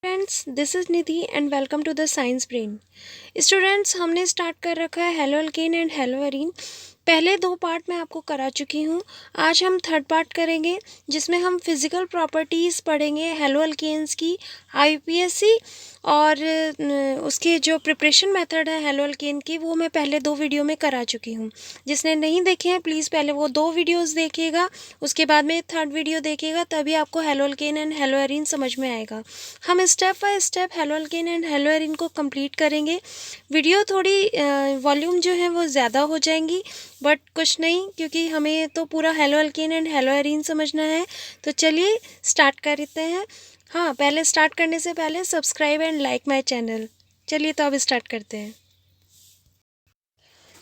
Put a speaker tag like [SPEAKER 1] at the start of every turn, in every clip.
[SPEAKER 1] Friends, this is Nidhi and welcome to the science brain. Students, हमने start कर रखा है haloalkane and haloarene. पहले दो पार्ट मैं आपको करा चुकी हूँ। आज हम थर्ड पार्ट करेंगे जिसमें हम फिज़िकल प्रॉपर्टीज़ पढ़ेंगे हेलो अल्केन्स की, आईयूपीएसी और उसके जो प्रिपरेशन मेथड है हेलो अल्केन की, वो मैं पहले दो वीडियो में करा चुकी हूँ। जिसने नहीं देखे हैं प्लीज़ पहले वो दो वीडियोस देखिएगा, उसके बाद में थर्ड वीडियो देखिएगा, तभी आपको hello alkane and hello arene समझ में आएगा। हम step by step hello alkane and hello arene को कंप्लीट करेंगे। वीडियो थोड़ी वॉल्यूम जो है वो ज़्यादा हो जाएंगी, बट कुछ नहीं, क्योंकि हमें तो पूरा hello alkane and hello arene समझना है। तो चलिए स्टार्ट करते हैं। हाँ, पहले स्टार्ट करने से पहले subscribe and like my channel. चलिए तो अब स्टार्ट करते हैं।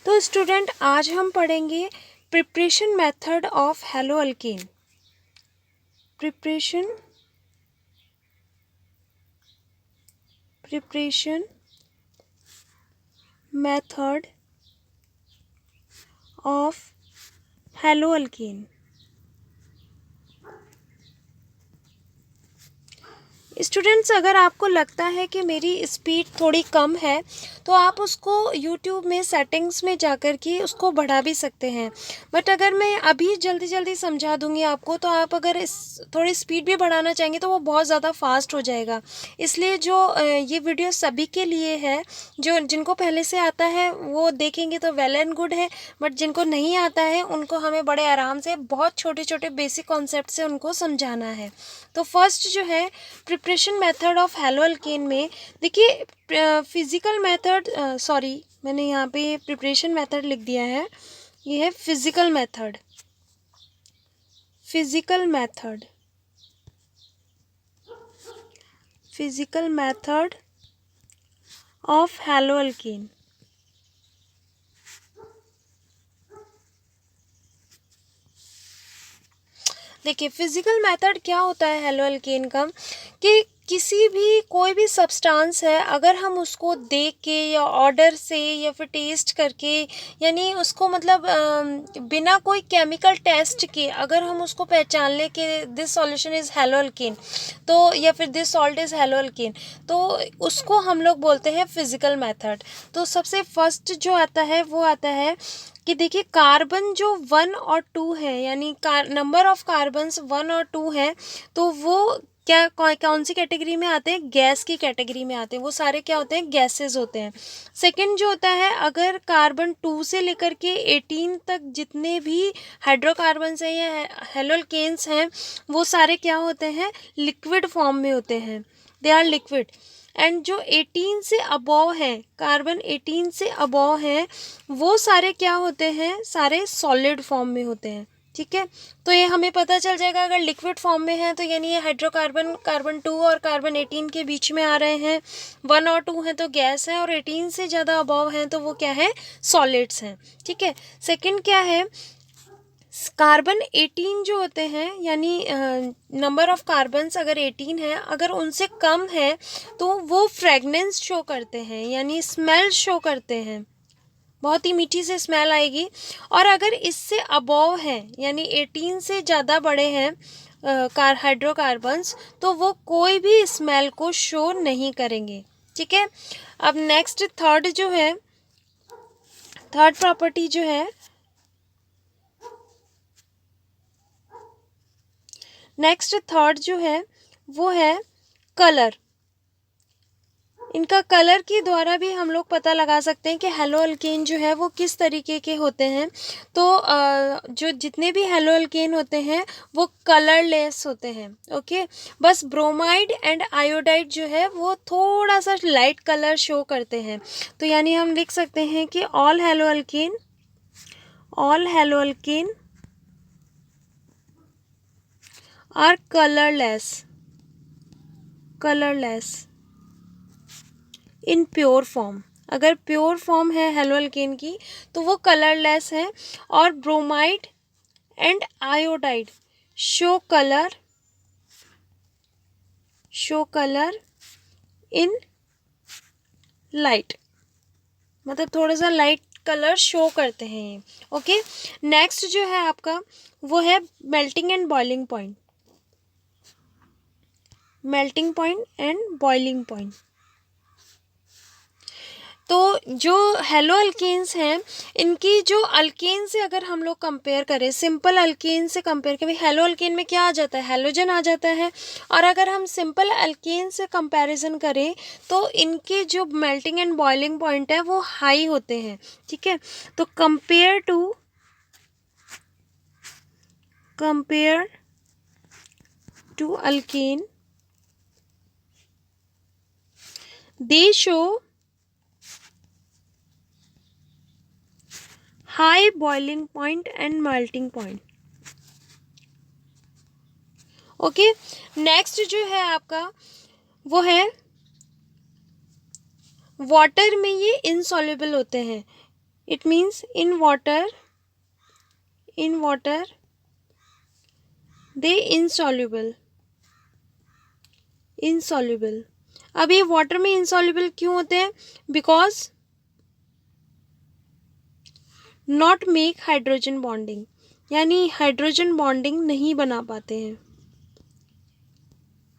[SPEAKER 1] तो स्टूडेंट, आज हम पढ़ेंगे preparation method of hello alkane. Preparation method of hello alkane. Students, अगर आपको लगता है कि मेरी स्पीड थोड़ी कम है तो आप उसको यूट्यूब में सेटिंग्स में जाकर के उसको बढ़ा भी सकते हैं। बट अगर मैं अभी जल्दी जल्दी समझा दूंगी आपको, तो आप अगर इस थोड़ी स्पीड भी बढ़ाना चाहेंगे तो वो बहुत ज़्यादा फास्ट हो जाएगा। इसलिए जो ये वीडियो सभी के लिए है, जो जिनको पहले से आता है वो देखेंगे तो वेल एंड गुड है, बट जिनको नहीं आता है उनको हमें बड़े आराम से बहुत छोटे छोटे बेसिक कॉन्सेप्ट से उनको समझाना है। तो फर्स्ट जो है preparation method of hello alkane में, देखिए फिज़िकल मेथड, सॉरी मैंने यहाँ पे प्रिपरेशन मेथड लिख दिया है, ये है physical method. Physical method of hello alkane. देखिए फिज़िकल मेथड क्या होता है हेलो अल्केन का, कि किसी भी कोई भी सब्सटेंस है, अगर हम उसको देख के या ऑर्डर से या फिर टेस्ट करके, यानी उसको मतलब बिना कोई केमिकल टेस्ट के अगर हम उसको पहचान ले कि this solution is hello alkane, तो या फिर this salt is hello alkane, तो उसको हम लोग बोलते हैं फिज़िकल मेथड। तो सबसे फर्स्ट जो आता है वो आता है कि देखिए कार्बन जो 1 और 2 है, यानी नंबर ऑफ कार्बन्स 1 और 2 है, तो वो क्या कौन सी कैटेगरी में आते हैं? गैस की कैटेगरी में आते हैं। वो सारे क्या होते हैं? गैसेस होते हैं। सेकंड जो होता है, अगर कार्बन 2 से लेकर के 18 तक जितने भी हाइड्रोकार्बन्स हैं या हेलोल्केन्स हैं, वो सारे क्या होते हैं? लिक्विड फॉर्म में होते हैं। They are liquid. एंड जो 18 से अबव है, कार्बन 18 से अबव है, वो सारे क्या होते हैं? सारे सॉलिड फॉर्म में होते हैं। ठीक है, तो ये हमें पता चल जाएगा अगर लिक्विड फॉर्म में है तो यानी ये हाइड्रोकार्बन कार्बन 2 और कार्बन 18 के बीच में आ रहे हैं। 1 और 2 हैं तो गैस है, और 18 से ज़्यादा अबव हैं तो वो क्या है? सॉलिड्स हैं। ठीक है, सेकंड क्या है? कार्बन 18 जो होते हैं, यानी नंबर ऑफ कार्बन्स अगर 18 है, अगर उनसे कम है तो वो फ्रेगनेंस शो करते हैं, यानी स्मेल शो करते हैं, बहुत ही मीठी से स्मेल आएगी। और अगर इससे अबव है, यानी 18 से ज़्यादा बड़े हैं हाइड्रोकार्बन्स, तो वो कोई भी स्मेल को शो नहीं करेंगे। ठीक है, अब नेक्स्ट थर्ड जो है, थर्ड प्रॉपर्टी जो है, नेक्स्ट थर्ड जो है वो है कलर। इनका कलर के द्वारा भी हम लोग पता लगा सकते हैं कि हेलो अल्केन जो है वो किस तरीके के होते हैं। तो जो जितने भी हेलो अल्केन होते हैं वो कलरलेस होते हैं। ओके, बस ब्रोमाइड एंड आयोडाइड जो है वो थोड़ा सा लाइट कलर शो करते हैं। तो यानी हम लिख सकते हैं कि all haloalkane are colourless in pure form. अगर प्योर फॉर्म है हेलो अल्केन की तो वो कलरलेस है। और bromide and iodide show colour in light, मतलब थोड़ा सा लाइट कलर शो करते हैं ये। ओके, नेक्स्ट जो है आपका वो है melting and boiling point. Melting point and boiling point. तो जो हेलो अल्केन्स हैं, इनकी जो अल्केन से अगर हम लोग कंपेयर करें, सिंपल अल्केन से कंपेयर करें, हेलो अल्केन में क्या आ जाता है, हेलोजन आ जाता है। और अगर हम सिंपल अल्केन से कंपैरिजन करें तो इनके जो मेल्टिंग एंड बॉइलिंग पॉइंट है वो हाई होते हैं, ठीक है। तो compare to alkane they show high boiling point and melting point. Okay, next जो है आपका वो है वाटर में ये इनसॉल्युबल होते हैं। It means in water they insoluble. अब ये वाटर में इनसॉल्युबल क्यों होते हैं? Because not make hydrogen bonding, यानी हाइड्रोजन बॉन्डिंग नहीं बना पाते हैं।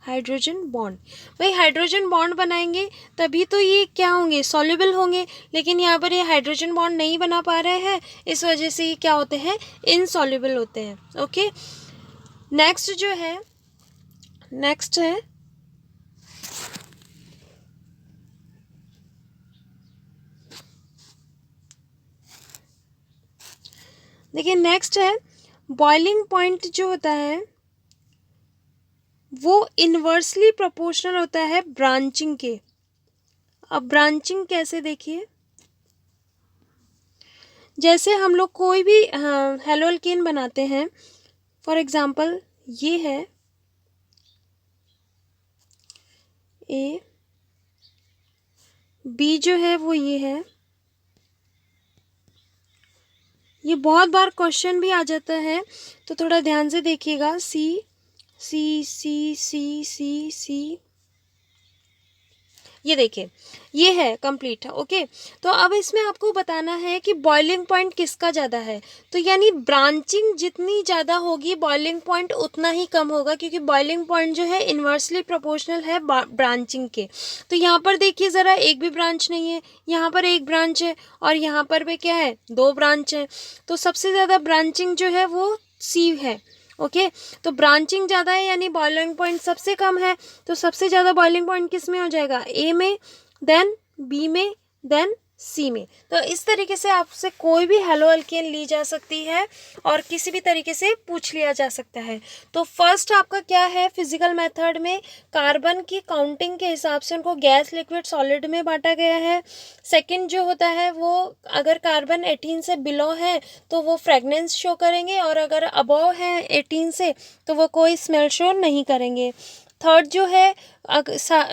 [SPEAKER 1] हाइड्रोजन बॉन्ड, भाई हाइड्रोजन बॉन्ड बनाएंगे तभी तो ये क्या होंगे, सॉल्युबल होंगे। लेकिन यहाँ पर ये हाइड्रोजन बॉन्ड नहीं बना पा रहे हैं, इस वजह से ये क्या होते हैं, इनसॉल्युबल होते हैं। ओके, नेक्स्ट है देखिए, नेक्स्ट है बॉइलिंग पॉइंट जो होता है वो इन्वर्सली प्रोपोर्शनल होता है ब्रांचिंग के। अब ब्रांचिंग कैसे, देखिए, जैसे हम लोग कोई भी हेलो अल्केन बनाते हैं, फॉर एग्जांपल ये है ए, बी जो है वो ये है। ये बहुत बार क्वेश्चन भी आ जाता है, तो थोड़ा ध्यान से देखिएगा। सी सी सी सी सी सी, ये देखिए ये है कंप्लीट। ओके, तो अब इसमें आपको बताना है कि बॉइलिंग पॉइंट किसका ज़्यादा है। तो यानी ब्रांचिंग जितनी ज़्यादा होगी बॉइलिंग पॉइंट उतना ही कम होगा, क्योंकि बॉइलिंग पॉइंट जो है इन्वर्सली प्रोपोर्शनल है ब्रांचिंग के। तो यहाँ पर देखिए ज़रा, एक भी ब्रांच नहीं है, यहाँ पर एक ब्रांच है और यहाँ पर भी क्या है, दो ब्रांच है। तो सबसे ज़्यादा ब्रांचिंग जो है वो सी है। ओके, तो ब्रांचिंग ज़्यादा है यानी बॉइलिंग पॉइंट सबसे कम है। तो सबसे ज़्यादा बॉइलिंग पॉइंट किस में हो जाएगा, ए में, देन बी में, देन सी में। तो इस तरीके से आपसे कोई भी हेलो अल्केन ली जा सकती है और किसी भी तरीके से पूछ लिया जा सकता है। तो फर्स्ट आपका क्या है, फिजिकल मेथड में कार्बन की काउंटिंग के हिसाब से उनको गैस, लिक्विड, सॉलिड में बांटा गया है। सेकंड जो होता है वो, अगर कार्बन 18 से बिलो है तो वो फ्रेगनेंस शो करेंगे, और अगर अबव है 18 से तो वो कोई स्मेल शो नहीं करेंगे। थर्ड जो है,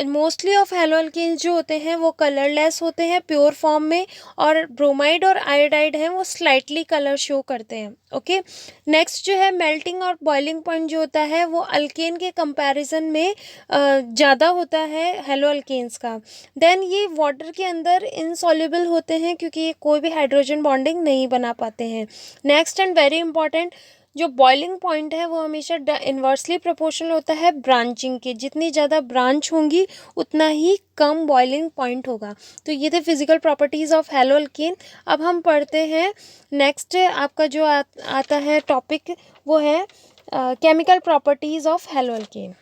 [SPEAKER 1] मोस्टली ऑफ हेलो अल्केन्स जो होते हैं वो कलरलेस होते हैं प्योर फॉर्म में, और ब्रोमाइड और आयोडाइड हैं वो स्लाइटली कलर शो करते हैं। ओके, नेक्स्ट जो है मेल्टिंग और बॉइलिंग पॉइंट जो होता है वो अल्केन के कंपैरिजन में ज़्यादा होता है हेलो अल्केन्स का। देन ये वाटर के अंदर इनसॉल्युबल होते हैं क्योंकि ये कोई भी हाइड्रोजन बॉन्डिंग नहीं बना पाते हैं। नेक्स्ट एंड वेरी इंपॉर्टेंट, जो बॉइलिंग पॉइंट है वो हमेशा इन्वर्सली प्रोपोर्शनल होता है ब्रांचिंग के। जितनी ज़्यादा ब्रांच होंगी उतना ही कम बॉइलिंग पॉइंट होगा। तो ये थे physical properties of hello alkane. अब हम पढ़ते हैं नेक्स्ट, आपका जो आता है टॉपिक वो है chemical properties of haloalkane.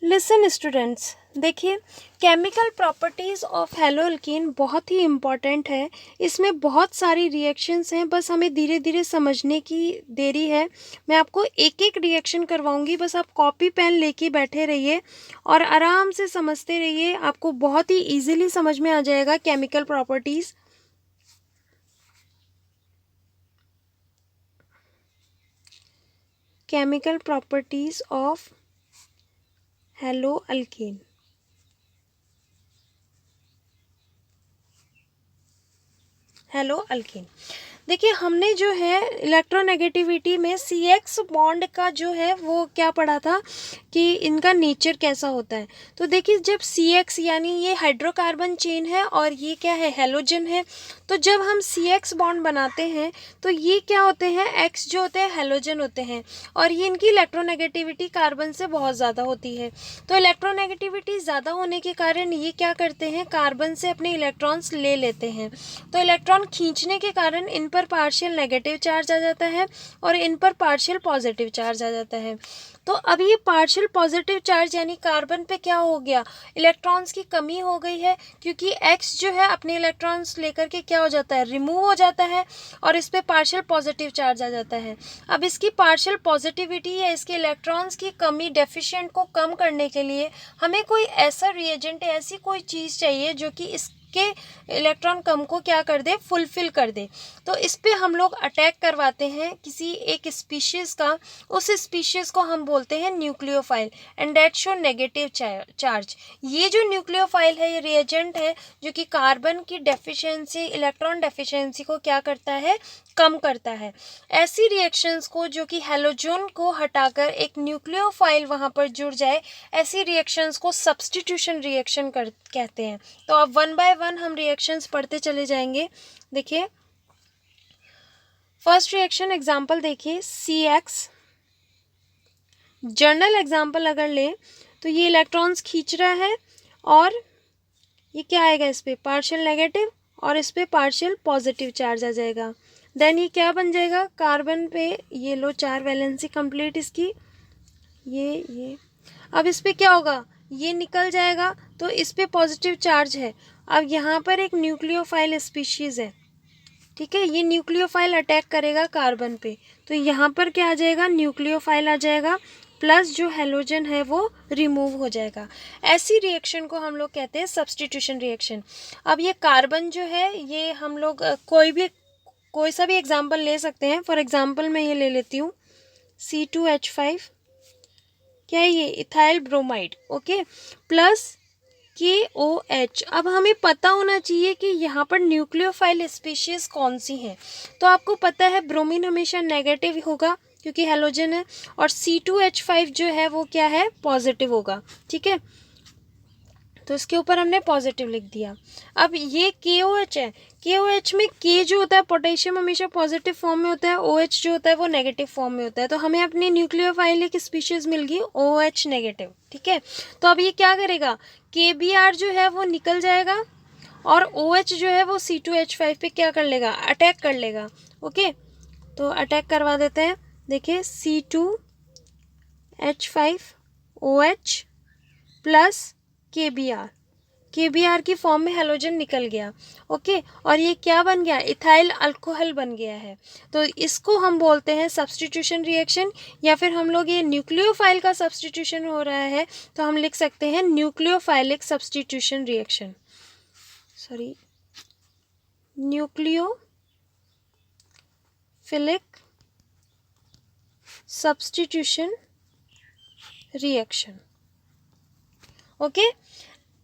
[SPEAKER 1] Listen students, देखिए chemical properties of haloalkane बहुत ही इम्पॉर्टेंट है। इसमें बहुत सारी रिएक्शंस हैं, बस हमें धीरे धीरे समझने की देरी है। मैं आपको एक एक रिएक्शन करवाऊंगी, बस आप कॉपी पेन लेके बैठे रहिए और आराम से समझते रहिए, आपको बहुत ही ईजिली समझ में आ जाएगा chemical properties. Chemical properties of hello alkane. Hello alkane, देखिए हमने जो है इलेक्ट्रोनेगेटिविटी में CX बॉन्ड का जो है वो क्या पढ़ा था कि इनका नेचर कैसा होता है। तो देखिए जब CX यानी ये हाइड्रोकार्बन चेन है और ये क्या है, हेलोजन है। तो जब हम CX बॉन्ड बनाते हैं तो ये क्या होते हैं, X जो होते हैं हेलोजन होते हैं और ये इनकी इलेक्ट्रोनेगेटिविटी कार्बन से बहुत ज़्यादा होती है। तो इलेक्ट्रोनेगेटिविटी ज़्यादा होने के कारण ये क्या करते हैं, कार्बन से अपने इलेक्ट्रॉन्स ले लेते हैं। तो इलेक्ट्रॉन खींचने के कारण इन पर पार्शियल नेगेटिव चार्ज आ जाता है और इन पर पार्शियल पॉजिटिव चार्ज आ जाता है। तो अब ये पार्शियल पॉजिटिव चार्ज यानी कार्बन पे क्या हो गया, इलेक्ट्रॉन्स की कमी हो गई है, क्योंकि X जो है अपने इलेक्ट्रॉन्स लेकर के क्या हो जाता है, रिमूव हो जाता है और इस पे पार्शियल पॉजिटिव चार्ज आ जाता है। अब इसकी पार्शियल पॉजिटिविटी या इसके इलेक्ट्रॉन्स की कमी डेफिशिएंट को कम करने के लिए हमें कोई ऐसा रिएजेंट, ऐसी कोई चीज़ चाहिए जो कि इस के इलेक्ट्रॉन कम को क्या कर दे, फुलफिल कर दे। तो इस पे हम लोग अटैक करवाते हैं किसी एक स्पीशीज़ का, उस स्पीशीज़ को हम बोलते हैं nucleophile and that show negative charge. ये जो न्यूक्लियोफाइल है ये रिएजेंट है जो कि कार्बन की डेफिशिएंसी, इलेक्ट्रॉन डेफिशिएंसी को क्या करता है, कम करता है। ऐसी रिएक्शंस को जो कि हैलोजन को हटाकर एक न्यूक्लियोफाइल वहाँ पर जुड़ जाए, ऐसी रिएक्शंस को सब्स्टिट्यूशन रिएक्शन कहते हैं। तो अब वन बाय वन हम रिएक्शंस पढ़ते चले जाएंगे। देखिए फर्स्ट रिएक्शन एग्जांपल देखिए, CX जर्नल एग्जांपल अगर ले तो ये इलेक्ट्रॉन्स खींच रहा है और ये क्या आएगा, इस पे पार्शियल नेगेटिव और इस पे पार्शियल पॉजिटिव चार्ज आ जाएगा। देन ये क्या बन जाएगा, कार्बन पे ये लो 4 वैलेंसी कंप्लीट इसकी, ये अब इस पे क्या होगा, ये निकल जाएगा तो इस पे पॉजिटिव चार्ज है। अब यहाँ पर एक न्यूक्लियोफाइल स्पीशीज़ है, ठीक है, ये न्यूक्लियोफाइल अटैक करेगा कार्बन पे, तो यहाँ पर क्या आ जाएगा, न्यूक्लियोफाइल आ जाएगा प्लस जो हेलोजन है वो रिमूव हो जाएगा। ऐसी रिएक्शन को हम लोग कहते हैं सब्स्टिट्यूशन रिएक्शन। अब ये कार्बन जो है ये हम लोग कोई सा भी एग्जाम्पल ले सकते हैं। फॉर एग्जाम्पल मैं ये ले लेती हूँ C2H5, क्या है ये, ethyl bromide, okay, plus KOH। अब हमें पता होना चाहिए कि यहाँ पर न्यूक्लियोफाइल स्पीशीज कौन सी हैं। तो आपको पता है ब्रोमीन हमेशा नेगेटिव होगा क्योंकि हेलोजन है और C2H5 जो है वो क्या है, पॉजिटिव होगा, ठीक है। तो इसके ऊपर हमने पॉजिटिव लिख दिया। अब ये KOH है, KOH में K जो होता है पोटेशियम हमेशा पॉजिटिव फॉर्म में होता है, OH जो होता है वो नेगेटिव फॉर्म में होता है। तो हमें अपनी न्यूक्लियोफाइल एक स्पीशीज मिल गई OH नेगेटिव, ठीक है। तो अब ये क्या करेगा, KBr जो है वो निकल जाएगा और OH जो है वो C2H5 पे क्या कर लेगा, अटैक कर लेगा, ओके। तो अटैक करवा देते हैं। देखिए C2H5OH प्लस KBr की फॉर्म में हेलोजन निकल गया, ओके। और ये क्या बन गया, इथाइल अल्कोहल बन गया है। तो इसको हम बोलते हैं सब्स्टिट्यूशन रिएक्शन, या फिर हम लोग ये न्यूक्लियोफाइल का सब्स्टिट्यूशन हो रहा है तो हम लिख सकते हैं nucleophilic substitution reaction, sorry nucleophilic substitution reaction, okay.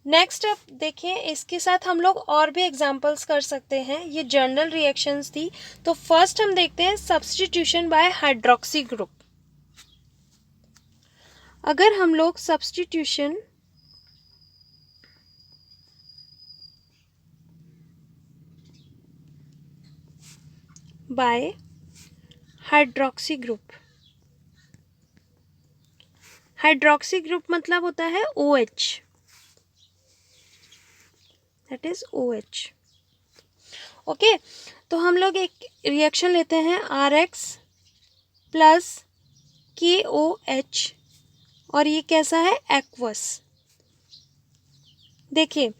[SPEAKER 1] Next अब देखिए इसके साथ हम लोग और भी एग्जांपल्स कर सकते हैं। ये जर्नल रिएक्शंस थी। तो फर्स्ट हम देखते हैं सब्स्टिट्यूशन बाय हाइड्रोक्सी ग्रुप। अगर हम लोग substitution by hydroxy group, hydroxy group मतलब होता है OH, that is OH, okay. तो हम लोग एक रिएक्शन लेते हैं RX प्लस KOH और ये कैसा है, एक्वस। देखिए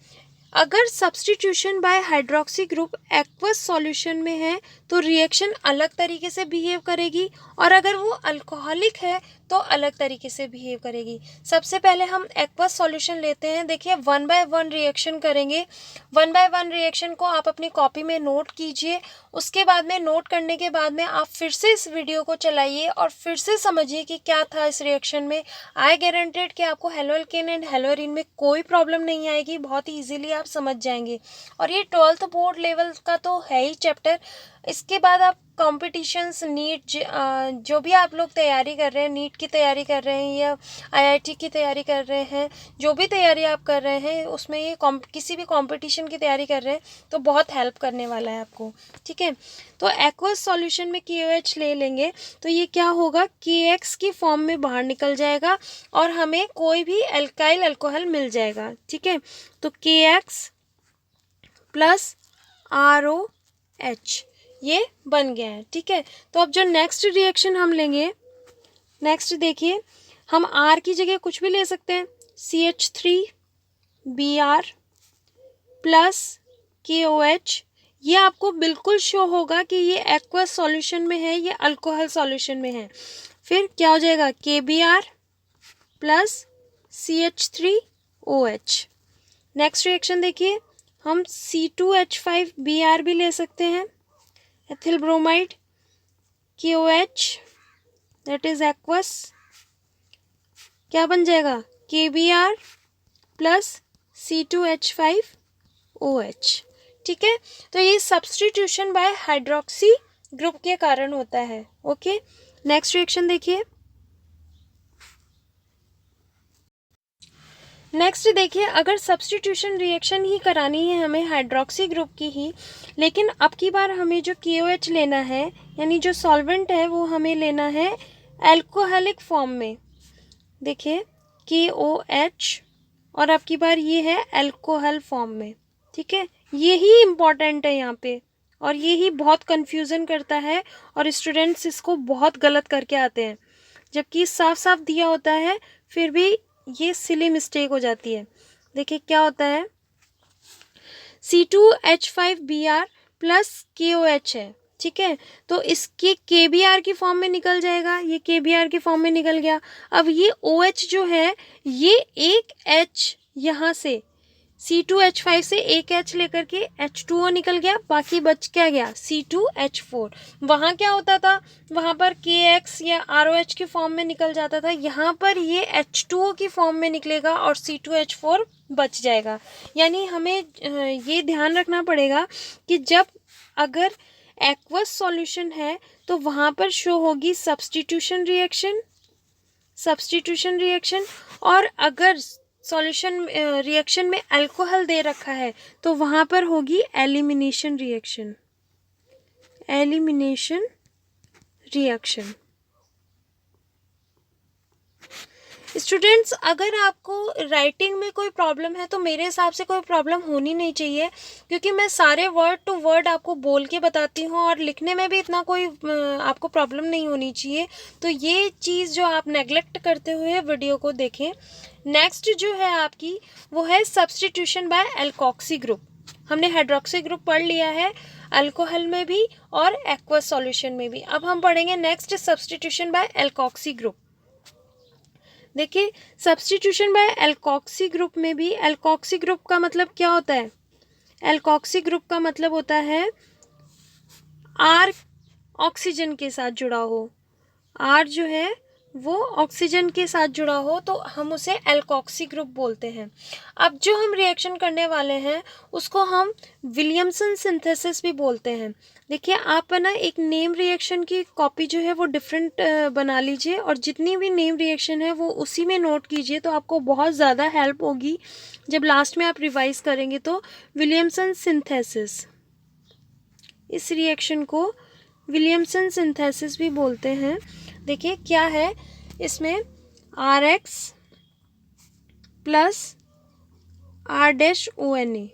[SPEAKER 1] अगर substitution by hydroxy group aqueous solution में है तो रिएक्शन अलग तरीके से बिहेव करेगी, और अगर वो अल्कोहलिक है तो अलग तरीके से बिहेव करेगी। सबसे पहले हम एक्वस सॉल्यूशन लेते हैं। देखिए 1 बाय 1 रिएक्शन करेंगे। 1 बाय 1 रिएक्शन को आप अपनी कॉपी में नोट कीजिए। उसके बाद में नोट करने के बाद में आप फिर से इस वीडियो को चलाइए और फिर से समझिए कि क्या था इस रिएक्शन में। आई गारंटेड कि आपको हेलोअल्केन एंड हेलोअरीन में कोई प्रॉब्लम नहीं आएगी, बहुत ही ईजिली आप समझ जाएंगे। और ये 12th बोर्ड लेवल का तो है ही चैप्टर। इसके बाद आप कॉम्पिटिशन्स नीट जो भी आप लोग तैयारी कर रहे हैं, नीट की तैयारी कर रहे हैं या आईआईटी की तैयारी कर रहे हैं, जो भी तैयारी आप कर रहे हैं उसमें ये किसी भी कंपटीशन की तैयारी कर रहे हैं तो बहुत हेल्प करने वाला है आपको, ठीक है। तो एक्वस सॉल्यूशन में KOH ले लेंगे तो ये क्या होगा, KX की फॉर्म में बाहर निकल जाएगा और हमें कोई भी एल्काइल अल्कोहल मिल जाएगा, ठीक है। तो KX प्लस ROH ये बन गया है, ठीक है। तो अब जो नेक्स्ट रिएक्शन हम लेंगे, नेक्स्ट देखिए, हम R की जगह कुछ भी ले सकते हैं, CH3Br प्लस KOH। ये आपको बिल्कुल शो होगा कि ये एक्वस सॉल्यूशन में है, ये अल्कोहल सॉल्यूशन में है। फिर क्या हो जाएगा, KBr plus CH3OH। Next reaction देखिए, हम C2H5Br भी ले सकते हैं, ethyl bromide, KOH that is aqueous, क्या बन जाएगा, KBr प्लस C2H5OH, ठीक है। तो ये सब्स्टिट्यूशन बाय हाइड्रोक्सी ग्रुप के कारण होता है, ओके। नेक्स्ट रिएक्शन देखिए, नेक्स्ट देखिए, अगर सब्स्टिट्यूशन रिएक्शन ही करानी है हमें हाइड्रोक्सी ग्रुप की ही, लेकिन अब की बार हमें जो KOH लेना है यानी जो सॉल्वेंट है वो हमें लेना है एल्कोहलिक फॉर्म में, देखिए KOH और अब की बार ये है एल्कोहल फॉर्म में, ठीक है। यही इम्पॉर्टेंट है यहाँ पे और यही बहुत कन्फ्यूज़न करता है और स्टूडेंट्स इसको बहुत गलत करके आते हैं, जबकि साफ साफ दिया होता है फिर भी ये सिली मिस्टेक हो जाती है। देखिए क्या होता है, C2H5Br प्लस KOH है, ठीक है। तो इसके KBr की फॉर्म में निकल जाएगा, ये KBr की फॉर्म में निकल गया। अब ये OH जो है ये एक H यहाँ से C2H5 से एक H लेकर के H2O निकल गया, बाकी बच क्या गया, C2H4। वहाँ क्या होता था, वहाँ पर KX या ROH की फॉर्म में निकल जाता था, यहाँ पर ये H2O की फॉर्म में निकलेगा और C2H4 बच जाएगा। यानी हमें ये ध्यान रखना पड़ेगा कि जब अगर एक्वस सॉल्यूशन है तो वहाँ पर शो होगी सब्स्टिट्यूशन रिएक्शन, और अगर सॉल्यूशन रिएक्शन में अल्कोहल दे रखा है तो वहाँ पर होगी एलिमिनेशन रिएक्शन। स्टूडेंट्स, अगर आपको राइटिंग में कोई प्रॉब्लम है तो मेरे हिसाब से कोई प्रॉब्लम होनी नहीं चाहिए, क्योंकि मैं सारे वर्ड टू वर्ड आपको बोल के बताती हूँ और लिखने में भी इतना कोई आपको प्रॉब्लम नहीं होनी चाहिए। तो ये चीज़ जो आप नेग्लेक्ट करते हुए वीडियो को देखें। नेक्स्ट जो है आपकी वो है सब्स्टिट्यूशन बाय एल्कोक्सी ग्रुप। हमने हाइड्रोक्सी ग्रुप पढ़ लिया है अल्कोहल में भी और एक्वस सॉल्यूशन में भी। अब हम पढ़ेंगे next substitution by alkoxy group. देखिए, सब्स्टिट्यूशन बाय एल्कोक्सी ग्रुप में भी, एल्कोक्सी ग्रुप का मतलब क्या होता है, एल्कोक्सी ग्रुप का मतलब होता है R ऑक्सीजन के साथ जुड़ा हो, R जो है वो ऑक्सीजन के साथ जुड़ा हो तो हम उसे एल्कोक्सी ग्रुप बोलते हैं। अब जो हम रिएक्शन करने वाले हैं उसको हम विलियमसन सिंथेसिस भी बोलते हैं। देखिए, आप ना एक नेम रिएक्शन की कॉपी जो है वो डिफरेंट बना लीजिए और जितनी भी नेम रिएक्शन है वो उसी में नोट कीजिए, तो आपको बहुत ज़्यादा हेल्प होगी जब लास्ट में आप रिवाइज करेंगे। तो विलियमसन सिंथेसिस, इस रिएक्शन को विलियमसन सिंथेसिस भी बोलते हैं। देखिए क्या है इसमें, RX प्लस R-ONA,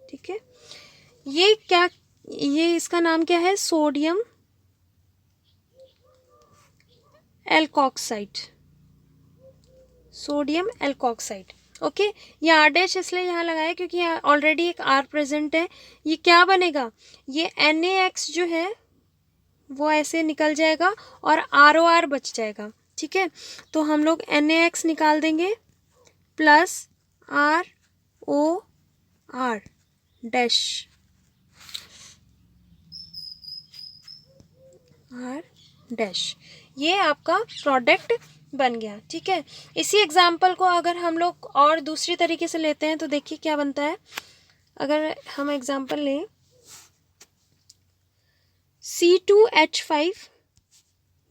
[SPEAKER 1] ठीक है। ये क्या, ये इसका नाम क्या है, सोडियम एल्कोक्साइड, ओके। ये R- इसलिए यहाँ लगाया क्योंकि यहाँ ऑलरेडी एक R प्रेजेंट है। ये क्या बनेगा, ये NaX जो है वो ऐसे निकल जाएगा और ROR बच जाएगा, ठीक है। तो हम लोग NaX निकाल देंगे प्लस ROR डैश ये आपका प्रोडक्ट बन गया, ठीक है। इसी एग्जाम्पल को अगर हम लोग और दूसरी तरीके से लेते हैं तो देखिए क्या बनता है, अगर हम एग्जांपल लें C2H5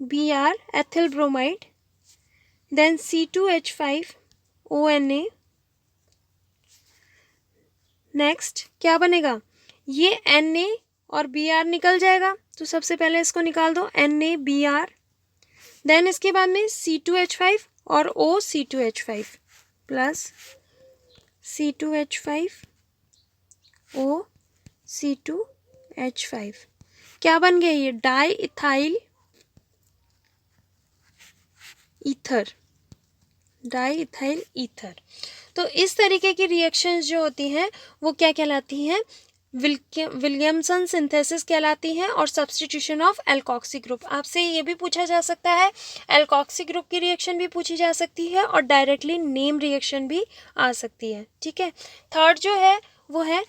[SPEAKER 1] Br ethyl bromide, then C2H5ONA, next क्या बनेगा, ये Na और Br निकल जाएगा, तो सबसे पहले इसको निकाल दो NaBr, देन इसके बाद में C2H5 और OC2H5 प्लस C2H5OC2H5, क्या बन गया ये, डाई इथाइल ईथर। तो इस तरीके की रिएक्शंस जो होती हैं वो क्या कहलाती हैं, विलियमसन सिंथेसिस कहलाती हैं और सब्स्टिट्यूशन ऑफ एल्कोक्सी ग्रुप। आपसे ये भी पूछा जा सकता है, एल्कोक्सी ग्रुप की रिएक्शन भी पूछी जा सकती है और डायरेक्टली नेम रिएक्शन भी आ सकती है, ठीक है। थर्ड जो है वो है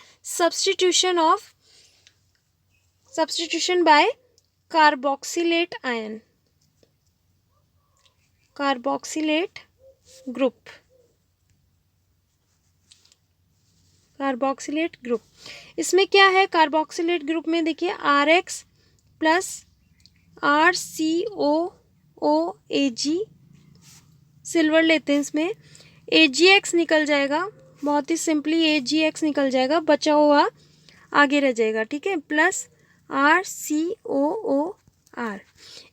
[SPEAKER 1] substitution by carboxylate ion, carboxylate group. इसमें क्या है, कार्बोक्सिलेट ग्रुप में देखिए RX प्लस RCOOAG, सिल्वर लेते हैं, इसमें AgX निकल जाएगा, बहुत ही सिंपली AgX निकल जाएगा, बचा हुआ आगे रह जाएगा, ठीक है, प्लस RCOOR।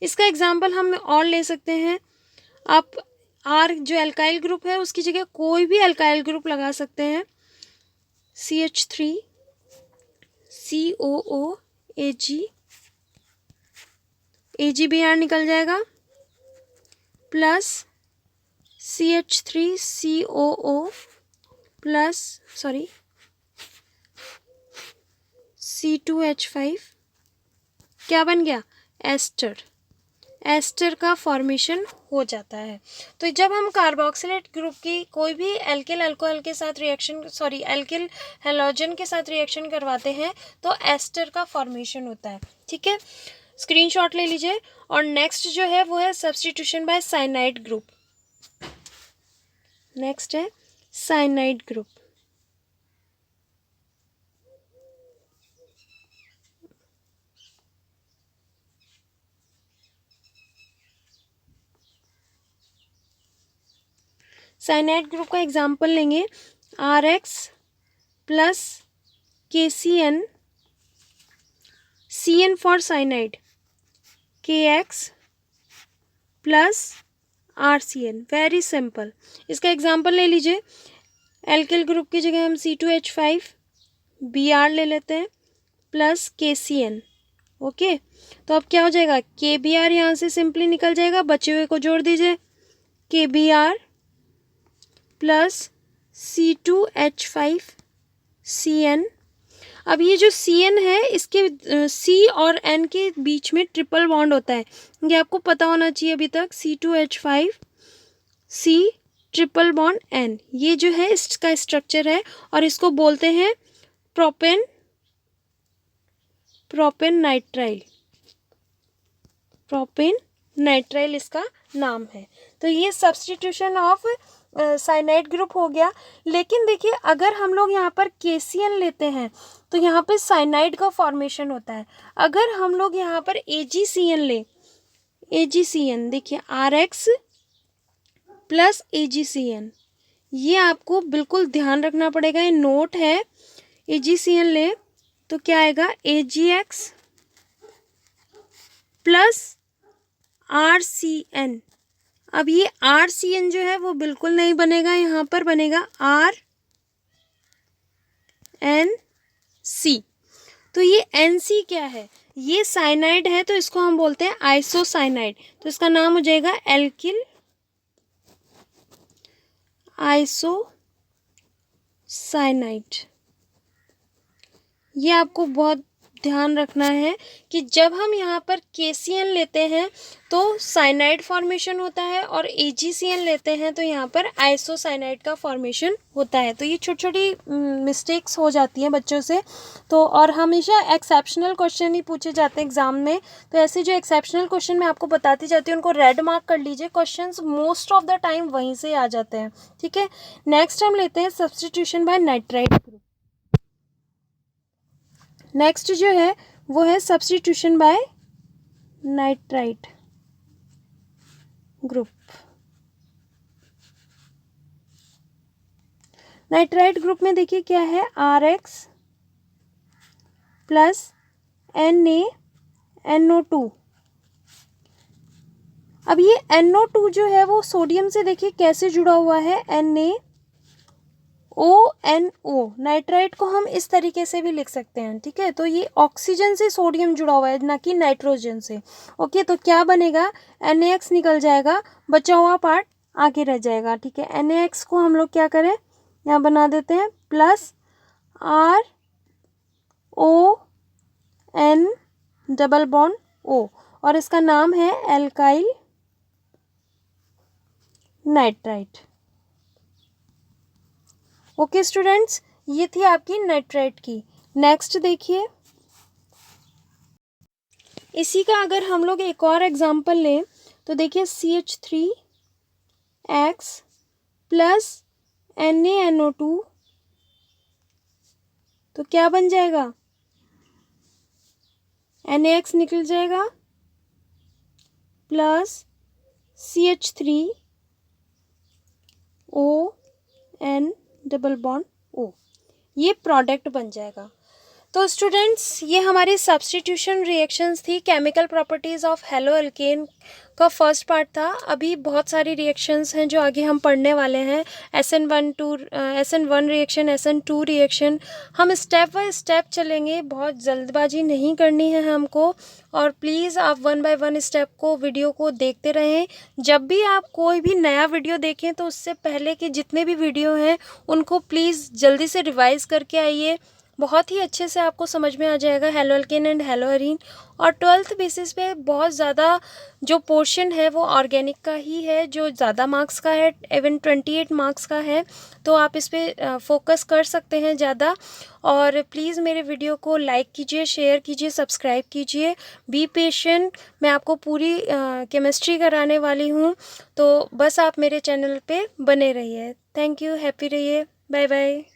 [SPEAKER 1] इसका एग्जाम्पल हम और ले सकते हैं, आप R जो एल्काइल ग्रुप है उसकी जगह कोई भी एल्काइल ग्रुप लगा सकते हैं, CH3COOAG, AgBr निकल जाएगा, प्लस CH3COO प्लस C2H5, क्या बन गया, एस्टर का फॉर्मेशन हो जाता है। तो जब हम कार्बोक्सिलेट ग्रुप की कोई भी एल्किल अल्कोहल के साथ रिएक्शन एल्किल हैलोजन के साथ रिएक्शन करवाते हैं तो एस्टर का फॉर्मेशन होता है, ठीक है, स्क्रीनशॉट ले लीजिए। और नेक्स्ट जो है वो है substitution bye cyanide group, next है साइनाइड ग्रुप। साइनाइड ग्रुप का एग्जाम्पल लेंगे, RX plus KCN, CN for cyanide, KX plus RCN, very simple. इसका एग्जाम्पल ले लीजिए, एल्किल ग्रुप की जगह हम C2H5Br ले लेते हैं प्लस KCN, ओके। तो अब क्या हो जाएगा, KBr यहाँ से सिंपली निकल जाएगा, बचे हुए को जोड़ दीजिए, KBr प्लस C2H5CN। अब ये जो CN है इसके C और N के बीच में ट्रिपल बॉन्ड होता है, ये आपको पता होना चाहिए अभी तक, C2H5C ट्रिपल बॉन्ड N, ये जो है इसका स्ट्रक्चर है और इसको बोलते हैं प्रोपेन नाइट्राइल इसका नाम है। तो ये सब्स्टिट्यूशन ऑफ साइनाइड ग्रुप हो गया। लेकिन देखिए अगर हम लोग यहाँ पर KCN लेते हैं तो यहाँ पे साइनाइड का फॉर्मेशन होता है। अगर हम लोग यहाँ पर AgCN लें, AgCN देखिए RX प्लस AgCN, ये आपको बिल्कुल ध्यान रखना पड़ेगा, ये नोट है। AgCN ले तो क्या आएगा, AgX प्लस RCN। अब ये RCN जो है वो बिल्कुल नहीं बनेगा, यहाँ पर बनेगा RNC। तो ये NC क्या है, ये साइनाइड है, तो इसको हम बोलते हैं आइसोसाइनाइड, तो इसका नाम हो जाएगा एल्किल आइसोसाइनाइड। ये आपको बहुत ध्यान रखना है कि जब हम यहाँ पर KCN लेते हैं तो साइनाइड फॉर्मेशन होता है और AgCN लेते हैं तो यहाँ पर आइसोसाइनाइड का फॉर्मेशन होता है। तो ये छोटी छोटी मिस्टेक्स हो जाती हैं बच्चों से। तो और हमेशा एक्सेप्शनल क्वेश्चन ही पूछे जाते हैं एग्जाम में, तो ऐसे जो एक्सेप्शनल क्वेश्चन मैं आपको बताती जाती हूँ उनको रेड मार्क कर लीजिए, questions most of the time वहीं से आ जाते हैं, ठीक है। नेक्स्ट हम लेते हैं substitution by nitride group. Next जो है वो है substitution by nitrite group. Nitrite group में देखिए क्या है, RX प्लस NaNO2। अब ये NO2 जो है वो सोडियम से देखिए कैसे जुड़ा हुआ है, NaONO। नाइट्राइट को हम इस तरीके से भी लिख सकते हैं, ठीक है। तो ये ऑक्सीजन से सोडियम जुड़ा हुआ है, ना कि नाइट्रोजन से। ओके, तो क्या बनेगा, NaX निकल जाएगा, बचा हुआ पार्ट आगे रह जाएगा, ठीक है। NaX को हम लोग क्या करें, यहाँ बना देते हैं plus RON double bond O, और इसका नाम है एल्काइल नाइट्राइट। ओके स्टूडेंट्स, ये थी आपकी नाइट्राइट की। नेक्स्ट देखिए, इसी का अगर हम लोग एक और एग्जांपल लें तो देखिए CH3X प्लस NaNO2, तो क्या बन जाएगा, NaX निकल जाएगा plus CH3ON double bond O, ये प्रोडक्ट बन जाएगा। तो स्टूडेंट्स, ये हमारी सब्स्टिट्यूशन रिएक्शंस थी, chemical properties of halo alkane का फर्स्ट पार्ट था। अभी बहुत सारी रिएक्शंस हैं जो आगे हम पढ़ने वाले हैं, SN1 रिएक्शन, SN2 रिएक्शन। हम स्टेप बाय स्टेप चलेंगे, बहुत जल्दबाजी नहीं करनी है हमको, और प्लीज़ आप 1 बाय 1 स्टेप को, वीडियो को देखते रहें। जब भी आप कोई भी नया वीडियो देखें तो उससे पहले के जितने भी वीडियो हैं उनको प्लीज़ जल्दी से रिवाइज करके आइए, बहुत ही अच्छे से आपको समझ में आ जाएगा halo alkane and hello arene. और 12th बेसिस पे बहुत ज़्यादा जो पोर्शन है वो ऑर्गेनिक का ही है, जो ज़्यादा मार्क्स का है, इवन 28 मार्क्स का है, तो आप इस पर फोकस कर सकते हैं ज़्यादा। और प्लीज़ मेरे वीडियो को लाइक कीजिए, शेयर कीजिए, सब्सक्राइब कीजिए। बी पेशेंट, मैं आपको पूरी केमिस्ट्री कराने वाली हूँ, तो बस आप मेरे चैनल पे बने रहिए। थैंक यू, हैप्पी रहिए, बाय बाय।